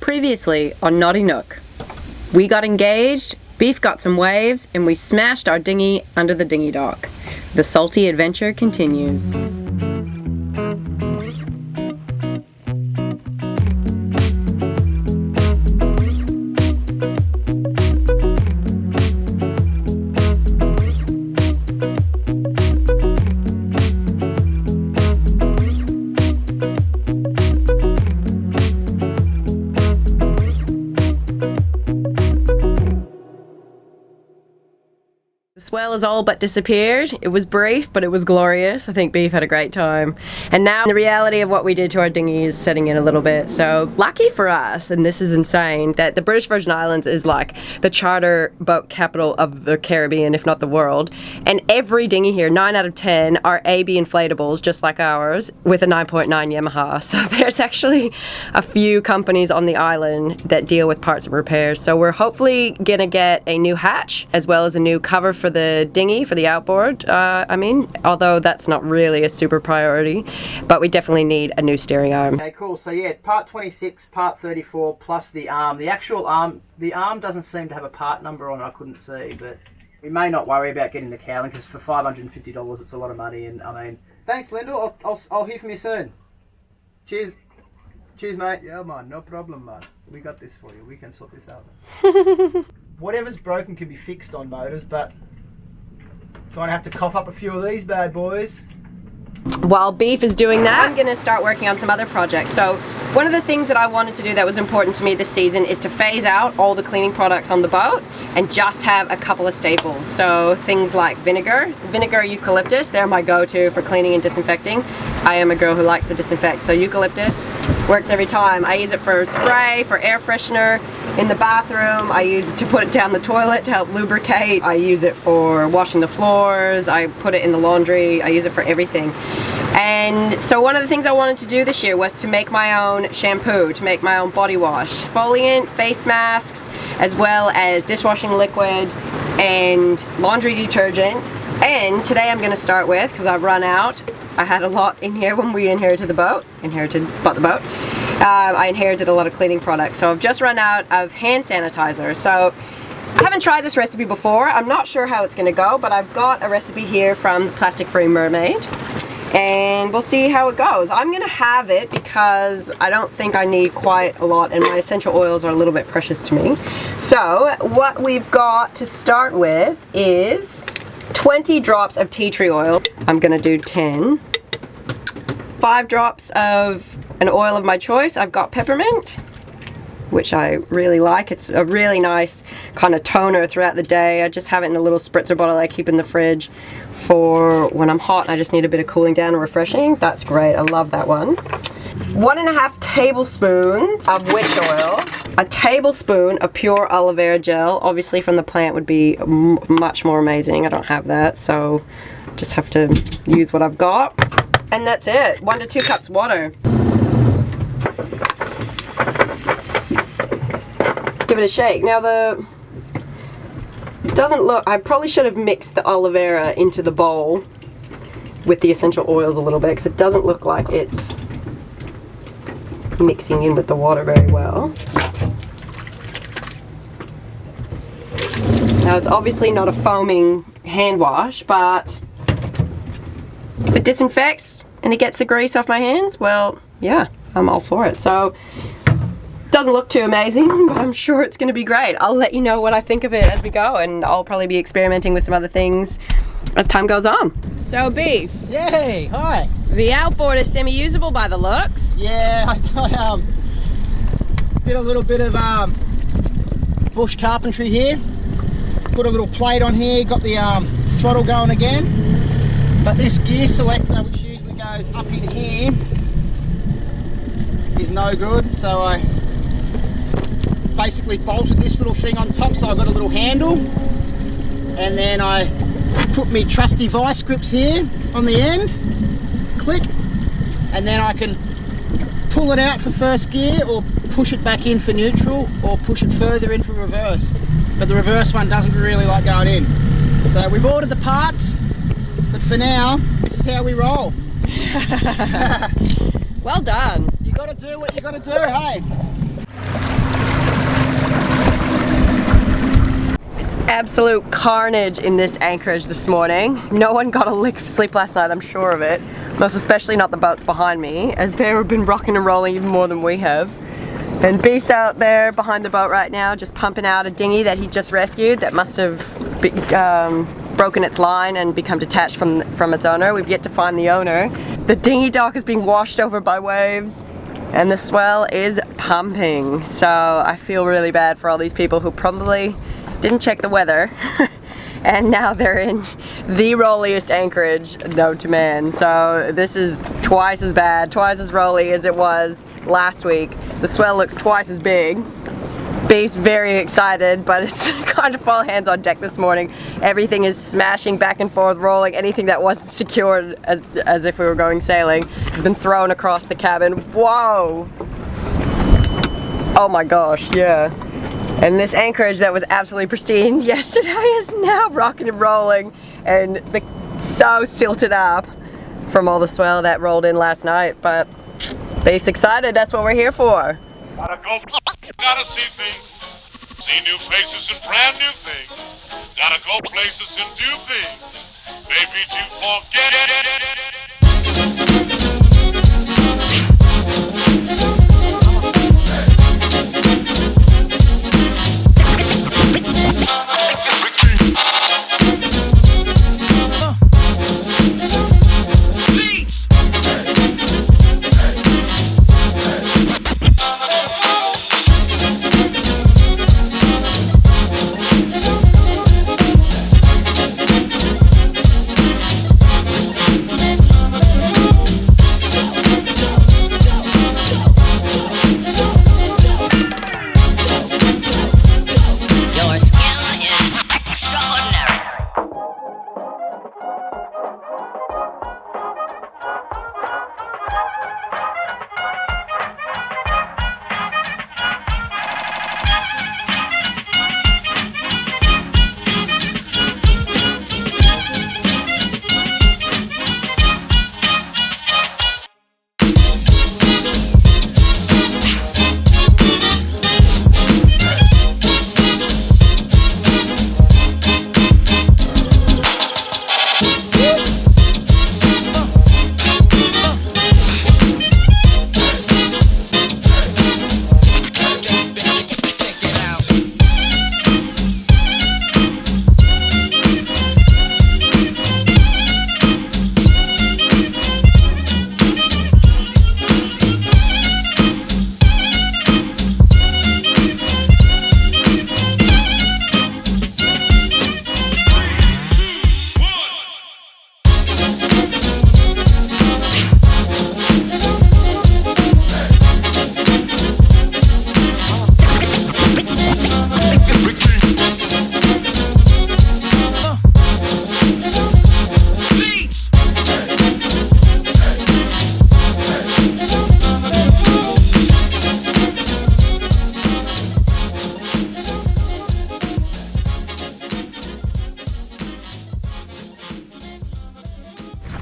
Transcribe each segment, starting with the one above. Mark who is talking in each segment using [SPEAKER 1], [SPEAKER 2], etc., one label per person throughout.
[SPEAKER 1] Previously on Naughty Nook, we got engaged, Beef got some waves, and we smashed our dinghy under the dinghy dock. The salty adventure continues. Swell has all but disappeared. It was brief, but it was glorious. I think Beef had a great time. And now the reality of what we did to our dinghy is setting in a little bit. So lucky for us, and this is insane, that the British Virgin Islands is like the charter boat capital of the Caribbean, if not the world. And every dinghy here, 9 out of 10, are AB inflatables, just like ours, with a 9.9 Yamaha. So there's actually a few companies on the island that deal with parts and repairs. So we're hopefully gonna get a new hatch, as well as a new cover for the dinghy, for the outboard, although that's not really a super priority, but we definitely need a new steering arm.
[SPEAKER 2] Okay, cool. So yeah, part 26, part 34, plus the arm. The actual arm, the arm doesn't seem to have a part number on it, I couldn't see, but we may not worry about getting the cowling, because for $550 it's a lot of money, and I mean, thanks Linda, I'll hear from you soon. Cheers. Cheers mate. Yeah man, no problem man. We got this for you, we can sort this out. Whatever's broken can be fixed on motors, but gonna have to cough up a few of these bad boys.
[SPEAKER 1] While Beef is doing that, I'm gonna start working on some other projects. So one of the things that I wanted to do that was important to me this season is to phase out all the cleaning products on the boat and just have a couple of staples. So things like vinegar eucalyptus, they're my go-to for cleaning and disinfecting. I am a girl who likes to disinfect, so eucalyptus works every time. I use it for spray, for air freshener. In the bathroom, I use it to put it down the toilet to help lubricate. I use it for washing the floors. I put it in the laundry. I use it for everything. And so one of the things I wanted to do this year was to make my own shampoo, to make my own body wash. Exfoliant, face masks, as well as dishwashing liquid and laundry detergent. And today I'm gonna start with, because I've run out, I had a lot in here when we inherited the boat, bought the boat. I inherited a lot of cleaning products, so I've just run out of hand sanitizer. So I haven't tried this recipe before. I'm not sure how it's gonna go, but I've got a recipe here from the Plastic Free Mermaid, and we'll see how it goes. I'm gonna have it because I don't think I need quite a lot, and my essential oils are a little bit precious to me. So what we've got to start with is 20 drops of tea tree oil. I'm gonna do 10. 5 drops of an oil of my choice. I've got peppermint, which I really like. It's a really nice kind of toner throughout the day. I just have it in a little spritzer bottle I keep in the fridge for when I'm hot and I just need a bit of cooling down and refreshing. That's great, I love that one. 1.5 tablespoons of witch oil. A tablespoon of pure aloe vera gel, obviously from the plant would be much more amazing. I don't have that, so just have to use what I've got. And that's it, 1 to 2 cups water. Give it a shake. Now it doesn't look, I probably should have mixed the aloe vera into the bowl with the essential oils a little bit, because it doesn't look like it's mixing in with the water very well. Now it's obviously not a foaming hand wash, but if it disinfects and it gets the grease off my hands, well, yeah, I'm all for it. So doesn't look too amazing, but I'm sure it's gonna be great. I'll let you know what I think of it as we go, and I'll probably be experimenting with some other things as time goes on. So Beef.
[SPEAKER 2] Yay, hi.
[SPEAKER 1] The outboard is semi-usable by the looks.
[SPEAKER 2] Yeah, I did a little bit of bush carpentry here. Put a little plate on here, got the throttle going again. But this gear selector, which usually goes up in here, is no good. So I basically bolted this little thing on top, so I've got a little handle. And then I put me trusty vice grips here on the end, click, and then I can pull it out for first gear, or push it back in for neutral, or push it further in for reverse. But the reverse one doesn't really like going in. So we've ordered the parts, but for now, this is how we roll.
[SPEAKER 1] Well done.
[SPEAKER 2] You gotta do what you gotta do, hey?
[SPEAKER 1] absolute carnage in this anchorage this morning. No one got a lick of sleep last night, I'm sure of it. Most especially not the boats behind me, as they have been rocking and rolling even more than we have. And Beef's out there behind the boat right now, just pumping out a dinghy that he just rescued that must have broken its line and become detached from its owner. We've yet to find the owner. The dinghy dock is being washed over by waves, and the Swell is pumping. So I feel really bad for all these people who probably didn't check the weather. And now they're in the rolliest anchorage known to man. So this is twice as bad, twice as rolly as it was last week. The Swell looks twice as big. Beef's very excited, but it's kind of all hands on deck this morning. Everything is smashing back and forth, rolling. Anything that wasn't secured as if we were going sailing has been thrown across the cabin. Whoa! Oh my gosh, yeah. And this anchorage that was absolutely pristine yesterday is now rocking and rolling and so silted up from all the swell that rolled in last night. But Beef's excited, that's what we're here for.
[SPEAKER 3] Gotta go, gotta see things, see new places and brand new things. Gotta go places and do things, maybe to forget it.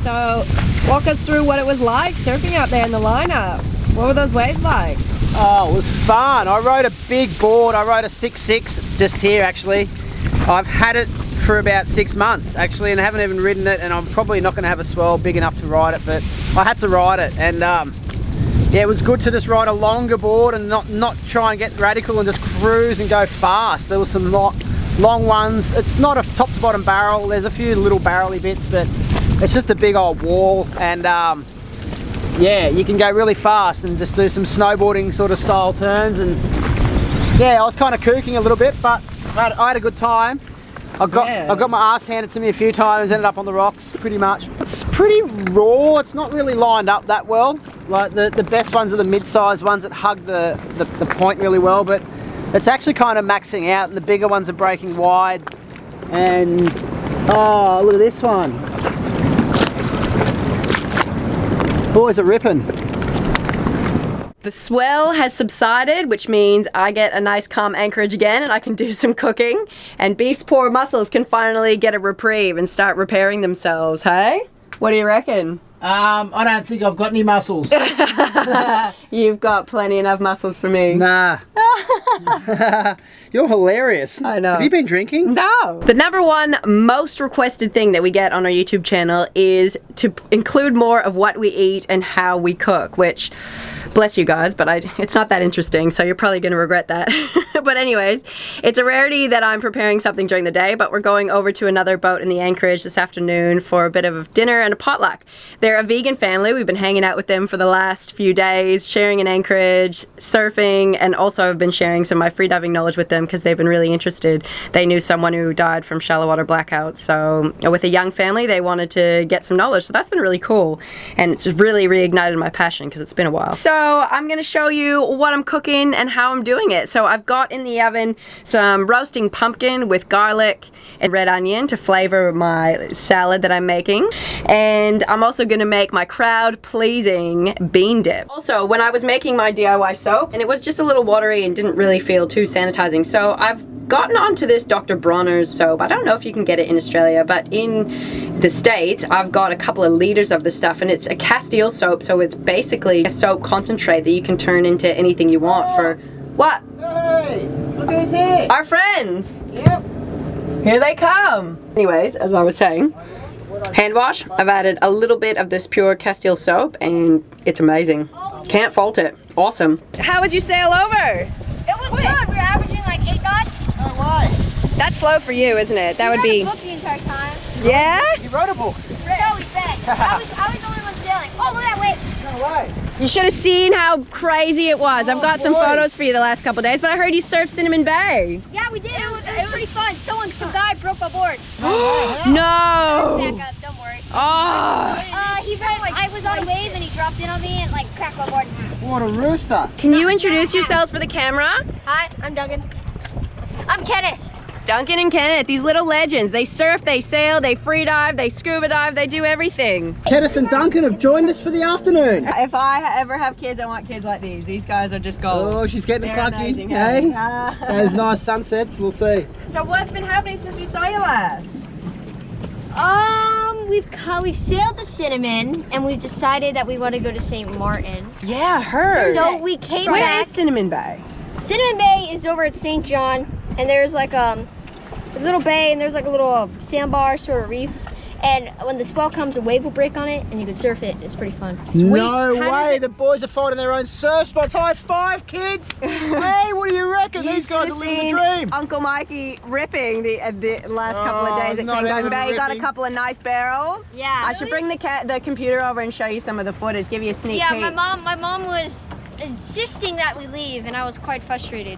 [SPEAKER 1] So, walk us through what it was like surfing out there in the lineup. What were those waves like?
[SPEAKER 2] Oh, it was fun. I rode a big board. I rode a 6.6. It's just here actually. I've had it for about 6 months actually, and I haven't even ridden it, and I'm probably not going to have a swell big enough to ride it, but I had to ride it, and yeah, it was good to just ride a longer board and not try and get radical and just cruise and go fast. There was some long ones. It's not a top to bottom barrel. There's a few little barrely bits, but it's just a big old wall, and yeah, you can go really fast and just do some snowboarding sort of style turns. And yeah, I was kind of kooking a little bit, but I had a good time. I got my ass handed to me a few times, ended up on the rocks pretty much. It's pretty raw, it's not really lined up that well. Like the best ones are the mid-sized ones that hug the point really well, but it's actually kind of maxing out, and the bigger ones are breaking wide. And oh, look at this one. Boys are ripping.
[SPEAKER 1] The swell has subsided, which means I get a nice calm anchorage again and I can do some cooking, and Beef's poor muscles can finally get a reprieve and start repairing themselves, hey? What do you reckon?
[SPEAKER 2] I don't think I've got any muscles.
[SPEAKER 1] You've got plenty enough muscles for me.
[SPEAKER 2] Nah. You're hilarious.
[SPEAKER 1] I know.
[SPEAKER 2] Have you been drinking?
[SPEAKER 1] No. The #1 most requested thing that we get on our YouTube channel is to include more of what we eat and how we cook, which, bless you guys, but it's not that interesting, so you're probably gonna regret that. But anyways, it's a rarity that I'm preparing something during the day, but we're going over to another boat in the anchorage this afternoon for a bit of dinner and a potluck. They're a vegan family. We've been hanging out with them for the last few days, sharing an anchorage, surfing, and also I've been sharing some of my freediving knowledge with them because they've been really interested. They knew someone who died from shallow water blackouts, so with a young family they wanted to get some knowledge, so that's been really cool, and it's really reignited my passion because it's been a while. So I'm gonna show you what I'm cooking and how I'm doing it. So I've got in the oven some roasting pumpkin with garlic and red onion to flavor my salad that I'm making, and I'm also gonna make my crowd pleasing bean dip. Also, when I was making my DIY soap, and it was just a little watery and didn't really feel too sanitizing, so I've gotten onto this Dr. Bronner's soap. I don't know if you can get it in Australia, but in the States I've got a couple of liters of the stuff, and it's a Castile soap, so it's basically a soap concentrate that you can turn into anything you want for what?
[SPEAKER 2] Hey, look who's here.
[SPEAKER 1] Our friends.
[SPEAKER 2] Yep.
[SPEAKER 1] Here they come. Anyways, as I was saying, hand wash. I've added a little bit of this pure Castile soap and it's amazing. Can't fault it. Awesome. How was your sail over?
[SPEAKER 4] It was good. We were averaging like 8 knots.
[SPEAKER 2] No way.
[SPEAKER 1] That's slow for you, isn't it? That would
[SPEAKER 4] We
[SPEAKER 1] be.
[SPEAKER 4] read a book the entire time.
[SPEAKER 1] Yeah?
[SPEAKER 2] You wrote a book.
[SPEAKER 4] No, we bet. I was the only one sailing. Oh, look at that wave.
[SPEAKER 2] No way.
[SPEAKER 1] You should have seen how crazy it was. I've got some
[SPEAKER 2] boy.
[SPEAKER 1] photos for you the last couple days, but I heard you surf Cinnamon Bay.
[SPEAKER 4] Yeah, we did. It was pretty fun. Some guy broke my board.
[SPEAKER 1] No!
[SPEAKER 4] Back up. Don't worry.
[SPEAKER 1] Oh!
[SPEAKER 4] I was on a wave and he dropped in on me and like cracked my board.
[SPEAKER 2] What a rooster.
[SPEAKER 1] Can you introduce yourselves for the camera?
[SPEAKER 4] Hi, I'm Duncan. I'm Kenneth.
[SPEAKER 1] Duncan and Kenneth, these little legends. They surf, they sail, they free dive, they scuba dive, they do everything.
[SPEAKER 2] Kenneth and Duncan have joined us for the afternoon.
[SPEAKER 1] If I ever have kids, I want kids like these. These guys are just gold.
[SPEAKER 2] Oh, she's getting
[SPEAKER 1] They're
[SPEAKER 2] clucky.
[SPEAKER 1] amazing,
[SPEAKER 2] Hey?
[SPEAKER 1] huh?
[SPEAKER 2] Those nice sunsets, we'll see.
[SPEAKER 1] So what's been happening since we saw you last?
[SPEAKER 4] We've sailed the Cinnamon and we've decided that we want to go to St. Martin.
[SPEAKER 1] Yeah, I heard.
[SPEAKER 4] So we came
[SPEAKER 1] Where
[SPEAKER 4] back.
[SPEAKER 1] is Cinnamon Bay?
[SPEAKER 4] Cinnamon Bay is over at St. John, and there's like there's a little bay and there's like a little sandbar sort of reef. And when the swell comes, a wave will break on it, and you can surf it. It's pretty fun.
[SPEAKER 2] No way, the boys are finding their own surf spots. High five, kids! Hey, what do you reckon? These guys are living the dream.
[SPEAKER 1] Uncle Mikey ripping the last couple of days at
[SPEAKER 2] not
[SPEAKER 1] Kangaroo
[SPEAKER 2] even
[SPEAKER 1] Bay. Got a
[SPEAKER 2] ripping.
[SPEAKER 1] couple of nice barrels.
[SPEAKER 4] Yeah.
[SPEAKER 1] I should bring the computer over and show you some of the footage. Give you a sneak
[SPEAKER 4] Yeah,
[SPEAKER 1] peek.
[SPEAKER 4] my mom was insisting that we leave, and I was quite frustrated.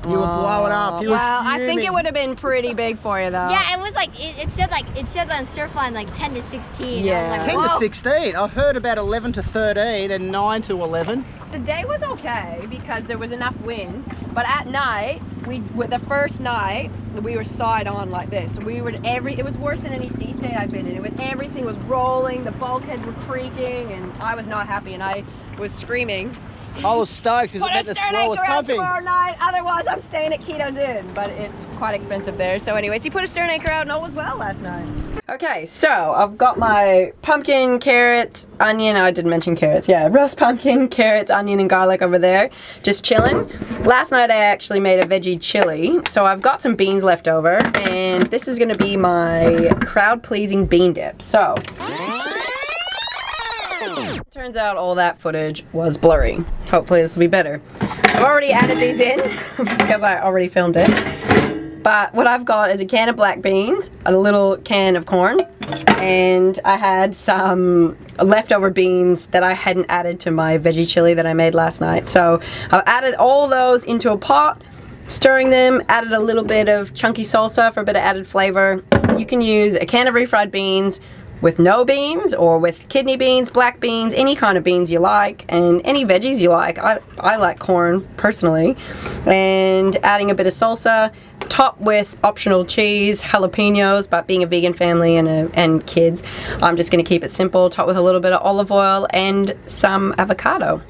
[SPEAKER 2] You were blowing up. He was
[SPEAKER 1] Well, I think
[SPEAKER 2] fuming.
[SPEAKER 1] it would have been pretty big for you though.
[SPEAKER 4] Yeah, it was like it said on Surfline like 10 to 16.
[SPEAKER 1] Yeah.
[SPEAKER 4] I was like,
[SPEAKER 2] 10 to
[SPEAKER 4] whoa.
[SPEAKER 2] 16. I've heard about 11 to 13 and 9 to 11.
[SPEAKER 1] The day was okay because there was enough wind, but at night, the first night, we were side on like this. It was worse than any sea state I've been in. Everything was rolling, the bulkheads were creaking, and I was not happy, and I was screaming.
[SPEAKER 2] I was stoked because it meant the swell was pumping.
[SPEAKER 1] Tomorrow night, otherwise I'm staying at Keto's Inn, but it's quite expensive there. So anyways, he put a stern anchor out and all was well last night. Okay, so I've got my pumpkin, carrots, onion. I didn't mention carrots. Yeah, roast pumpkin, carrots, onion, and garlic over there, just chilling. Last night I actually made a veggie chili, so I've got some beans left over, and this is gonna be my crowd-pleasing bean dip. So. Turns out all that footage was blurry. Hopefully this will be better. I've already added these in because I already filmed it. But what I've got is a can of black beans, a little can of corn, and I had some leftover beans that I hadn't added to my veggie chili that I made last night. So I've added all those into a pot, stirring them, added a little bit of chunky salsa for a bit of added flavor. You can use a can of refried beans, with no beans or with kidney beans, black beans, any kind of beans you like, and any veggies you like. I like corn personally. And adding a bit of salsa, top with optional cheese, jalapenos, but being a vegan family and kids, I'm just gonna keep it simple, top with a little bit of olive oil and some avocado.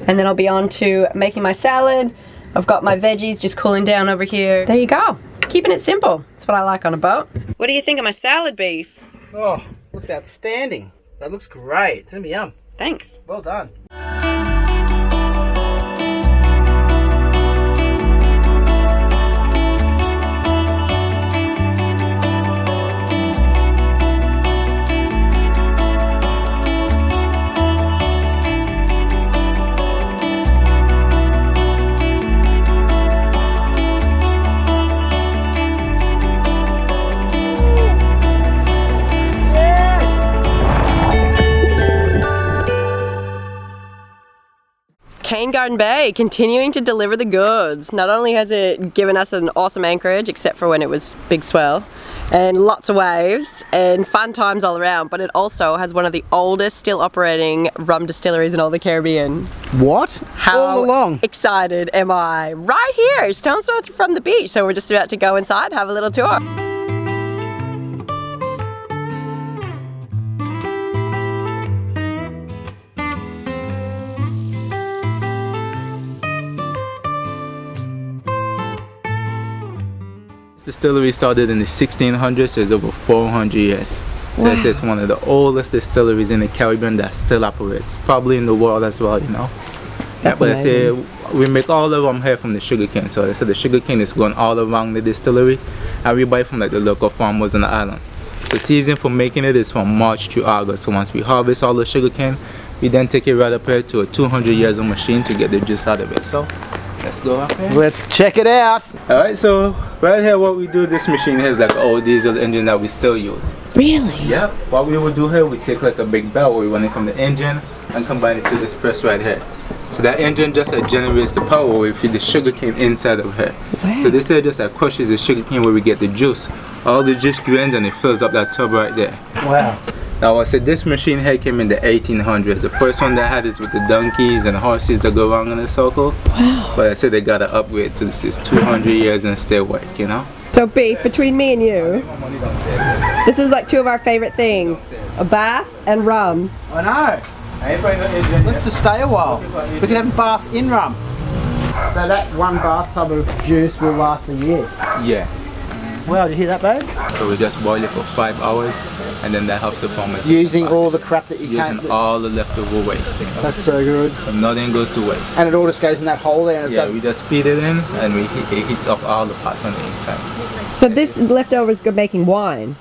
[SPEAKER 1] And then I'll be on to making my salad. I've got my veggies just cooling down over here. There you go. Keeping it simple. That's what I like on a boat. What do you think of my salad beef?
[SPEAKER 2] Oh, looks outstanding. That looks great. It's gonna be yum.
[SPEAKER 1] Thanks.
[SPEAKER 2] Well done.
[SPEAKER 1] Cane Garden Bay continuing to deliver the goods. Not only has it given us an awesome anchorage, except for when it was big swell, and lots of waves and fun times all around, but it also has one of the oldest still operating rum distilleries in all the Caribbean.
[SPEAKER 2] What?
[SPEAKER 1] How
[SPEAKER 2] all along?
[SPEAKER 1] excited am I? Right here, stone's throw from the beach. So we're just about to go inside, have a little tour.
[SPEAKER 5] Distillery started in the 1600s, so it's over 400 years. So
[SPEAKER 1] Wow.
[SPEAKER 5] it's one of the oldest distilleries in the Caribbean that still operates, probably in the world as well, you know.
[SPEAKER 1] That's
[SPEAKER 5] but I say
[SPEAKER 1] amazing.
[SPEAKER 5] we make all the rum here from the sugarcane. So they said the sugarcane is grown all around the distillery, and we buy from like the local farmers on the island. The season for making it is from March to August. So once we harvest all the sugarcane, we then take it right up here to a 200 years old machine to get the juice out of it. So let's go up here.
[SPEAKER 2] Let's check it out.
[SPEAKER 5] Alright, so right here what we do, this machine here is like an old diesel engine that we still use.
[SPEAKER 1] Really?
[SPEAKER 5] Yeah, what we would do here, we take like a big bell, we run it from the engine and combine it to this press right here. So that engine just generates the power where we feed the sugarcane inside of here.
[SPEAKER 1] Wow.
[SPEAKER 5] So this here just crushes the sugarcane where we get the juice. All the juice grains and it fills up that tub right there.
[SPEAKER 2] Wow.
[SPEAKER 5] Now I said this machine here came in the 1800s. The first one they had is with the donkeys and horses that go around in a circle.
[SPEAKER 1] Wow.
[SPEAKER 5] But I said they got to upgrade to this is 200 years and still work, you know?
[SPEAKER 1] So Beef, between me and you, this is like two of our favorite things. A bath and rum.
[SPEAKER 2] I know. Let's just stay a while. We can have a bath in rum. So that one bathtub of juice will last a year.
[SPEAKER 5] Yeah.
[SPEAKER 2] Wow, did you hear that, babe?
[SPEAKER 5] So we just boil it for 5 hours and then that helps the fermentation
[SPEAKER 2] Using all the
[SPEAKER 5] process.
[SPEAKER 2] crap that you can't...
[SPEAKER 5] Using all the leftover waste, you know?
[SPEAKER 2] That's so good.
[SPEAKER 5] So nothing goes to waste.
[SPEAKER 2] And it all just goes in that hole there and it
[SPEAKER 5] Yeah,
[SPEAKER 2] does...
[SPEAKER 5] we just feed it in and it heats up all the parts on the inside.
[SPEAKER 1] So this leftovers go making wine.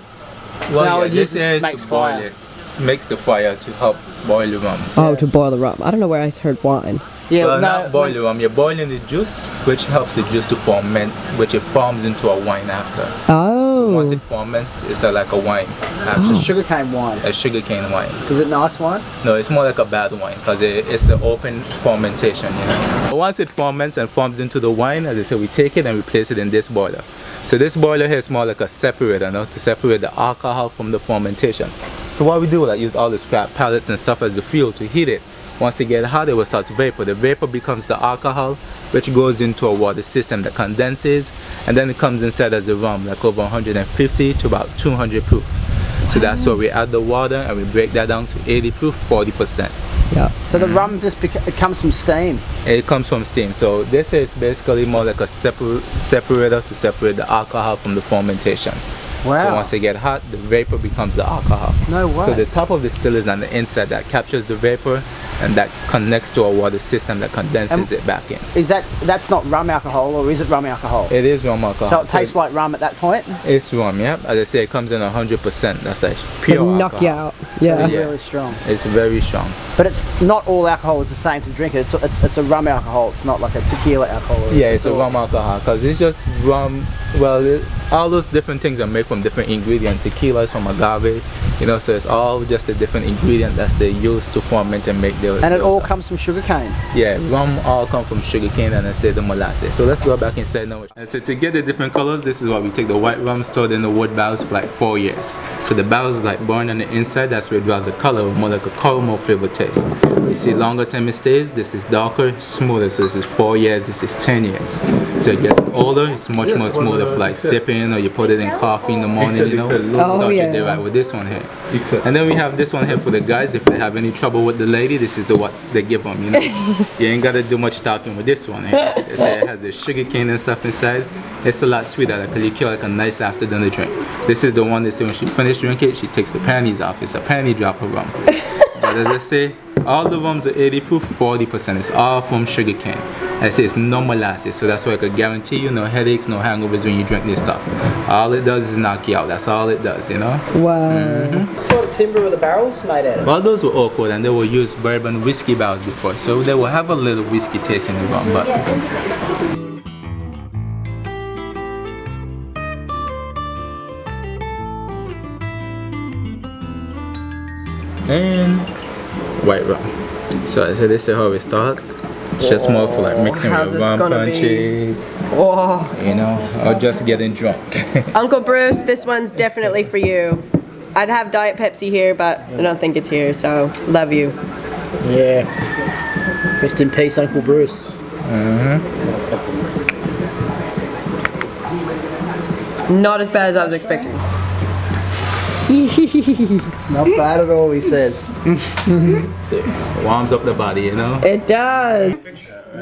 [SPEAKER 5] Well,
[SPEAKER 2] No,
[SPEAKER 5] yeah,
[SPEAKER 2] it
[SPEAKER 5] this
[SPEAKER 2] uses-
[SPEAKER 5] here is
[SPEAKER 2] makes
[SPEAKER 5] to boil
[SPEAKER 2] fire.
[SPEAKER 5] it. Makes the fire to help boil the rum.
[SPEAKER 1] Oh, to boil the rum. I don't know where I heard wine.
[SPEAKER 2] Yeah,
[SPEAKER 5] Well,
[SPEAKER 2] no,
[SPEAKER 5] not boil the rum, you're boiling the juice, which helps the juice to ferment, which it forms into a wine after.
[SPEAKER 1] Oh.
[SPEAKER 5] Once it ferments, it's like a wine after.
[SPEAKER 2] It's sugarcane wine.
[SPEAKER 5] A sugarcane wine.
[SPEAKER 2] Is it nice wine?
[SPEAKER 5] No, it's more like a bad wine because it's an open fermentation, you know. But once it ferments and forms into the wine, as I said, we take it and we place it in this boiler. So this boiler here is more like a separator, you know, to separate the alcohol from the fermentation. So what we do, like use all the scrap pellets and stuff as the fuel to heat it. Once it gets hot, it will start vapor. The vapor becomes the alcohol, which goes into a water system that condenses, and then it comes inside as the rum, like over 150 to about 200 proof. So that's where we add the water and we break that down to 80 proof, 40%.
[SPEAKER 1] Yeah.
[SPEAKER 2] So the rum just it comes from steam.
[SPEAKER 5] It comes from steam. So this is basically more like a separator to separate the alcohol from the fermentation.
[SPEAKER 2] Wow.
[SPEAKER 5] So once it gets hot, the vapor becomes the alcohol.
[SPEAKER 2] No way.
[SPEAKER 5] So the top of the still is on the inside that captures the vapor and that connects to a water system that condenses it back in.
[SPEAKER 2] Is that's not rum alcohol, or is it rum alcohol?
[SPEAKER 5] It is rum alcohol.
[SPEAKER 2] So it tastes like rum at that point?
[SPEAKER 5] It's rum, yeah. As I say, it comes in 100%. That's like pure
[SPEAKER 1] To knock
[SPEAKER 5] alcohol.
[SPEAKER 1] you out.
[SPEAKER 2] So
[SPEAKER 1] Yeah.
[SPEAKER 2] it's really strong.
[SPEAKER 5] It's very strong.
[SPEAKER 2] But it's not all alcohol is the same to drink it. It's a rum alcohol. It's not like a tequila alcohol.
[SPEAKER 5] Yeah, it's a
[SPEAKER 2] all-
[SPEAKER 5] rum alcohol because it's just rum. Well, all those different things are made from different ingredients. Tequila is from agave, you know, so it's all just a different ingredient that they use to ferment and make their.
[SPEAKER 2] And it
[SPEAKER 5] their
[SPEAKER 2] all
[SPEAKER 5] stuff.
[SPEAKER 2] comes from sugarcane.
[SPEAKER 5] Yeah, rum all come from sugarcane and I say the molasses. So let's go back inside now. And so to get the different colors, this is what we take the white rum stored in the wood barrels for like 4 years. So the barrels like burn on the inside, that's where it draws the color, more like a caramel flavor taste. stays. You see longer term it stays, this is darker, smoother. So this is 4 years, this is 10 years. So it gets older, it's much more smoother for like sipping, or you put it in coffee in the morning, you know. Start your day right with this one here. And then we have this one here for the guys. If they have any trouble with the lady, this is the what they give them, you know. You ain't gotta do much talking with this one here. They say it has the sugar cane and stuff inside. It's a lot sweeter, like you kill like a nice after dinner drink. This is the one they say when she finishes drinking it, she takes the panties off. It's a panty dropper rum. But as I say, all the rums are 80 proof, 40%. It's all from sugar cane. I say it's no molasses, so that's why I could guarantee you no headaches, no hangovers when you drink this stuff. All it does is knock you out. That's all it does, you know.
[SPEAKER 1] Wow.
[SPEAKER 2] What sort of timber were the barrels made out of?
[SPEAKER 5] Well, those were oak wood, and they were used bourbon whiskey barrels before, so they will have a little whiskey taste in the rum, but. And white rum. So I said this is how it starts. It's just more for like mixing with rum punches, you know, or just getting drunk.
[SPEAKER 1] Uncle Bruce, this one's definitely for you. I'd have Diet Pepsi here, but I don't think it's here, so love you.
[SPEAKER 2] Yeah. Rest in peace, Uncle Bruce.
[SPEAKER 1] Not as bad as I was expecting.
[SPEAKER 2] Not bad at all, he says.
[SPEAKER 5] So it warms up the body, you know.
[SPEAKER 1] It does.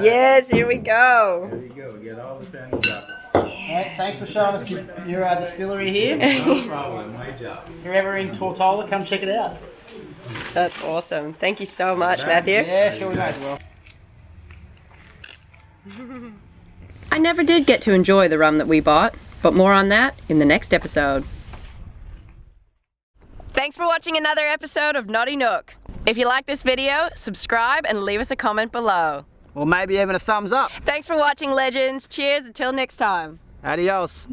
[SPEAKER 1] Yes, here we go.
[SPEAKER 5] There you go, get all the panty droppers.
[SPEAKER 2] Hey, thanks for showing us your distillery here.
[SPEAKER 5] No problem, my job.
[SPEAKER 2] If you're ever in Tortola, come check it out.
[SPEAKER 1] That's awesome. Thank you so much, Matthew.
[SPEAKER 2] Yeah, sure we may as well.
[SPEAKER 1] I never did get to enjoy the rum that we bought, but more on that in the next episode. Thanks for watching another episode of Naughty Nook. If you like this video, subscribe and leave us a comment below.
[SPEAKER 2] Or maybe even a thumbs up.
[SPEAKER 1] Thanks for watching, legends. Cheers, until next time.
[SPEAKER 2] Adios.